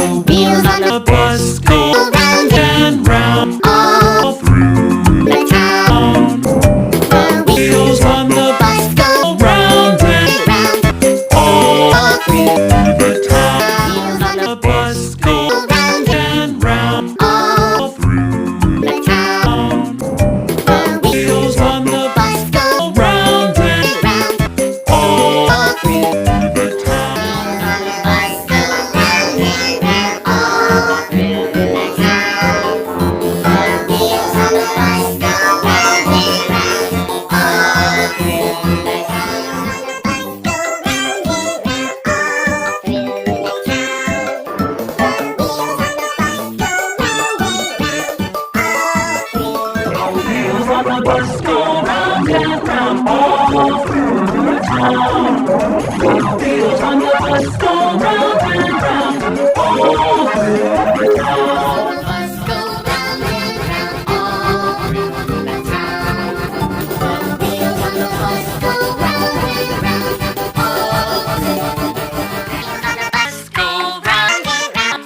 The wheels on the bus go round and round all through the town. The wheels on the bus go round and round all through the town. The wheels on the bus go round and round all through the town. The wheels on the bus go round and round all through the town. The bus go round and round all through the town. The wheels on the bus go round and round all through the town. The bus go round and round all through the town. The wheels on the bus go round and round all through the town. The bus go round and round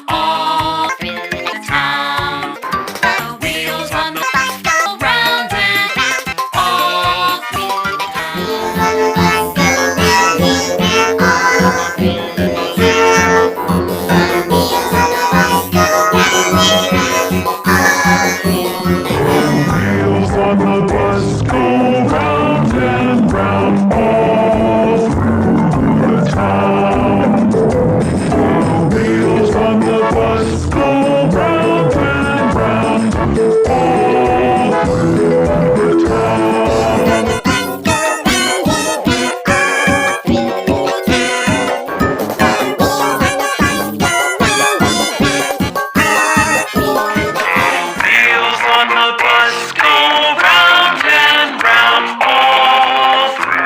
all through the town. The wheels on the bus go round and round all through the town. Wheels on the bus go round and round all through the town. The wheels on the bus go round and round all through the town. Wheels on the bus go round and round all through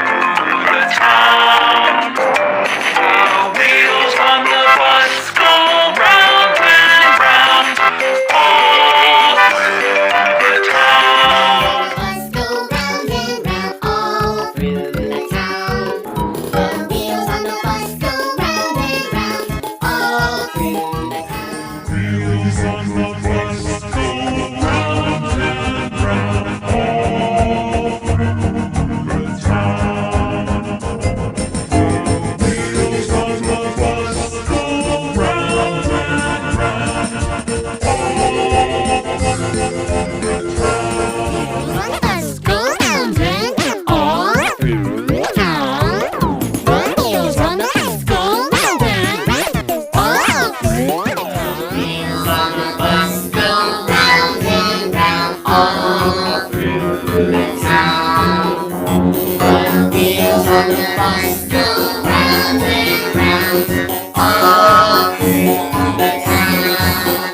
the town. The wheels on the bus go round and round all through the town. The bus go round and round all through the town. The wheels on the bus go round and round all through the town. Wheels on the bus go round and round all through the town. Wheels on the bus go round and round all through the town. The wheels on the bus go round and round all through the town. Wheels on the bus go round and round all through the town. The wheels on the bus go round and round all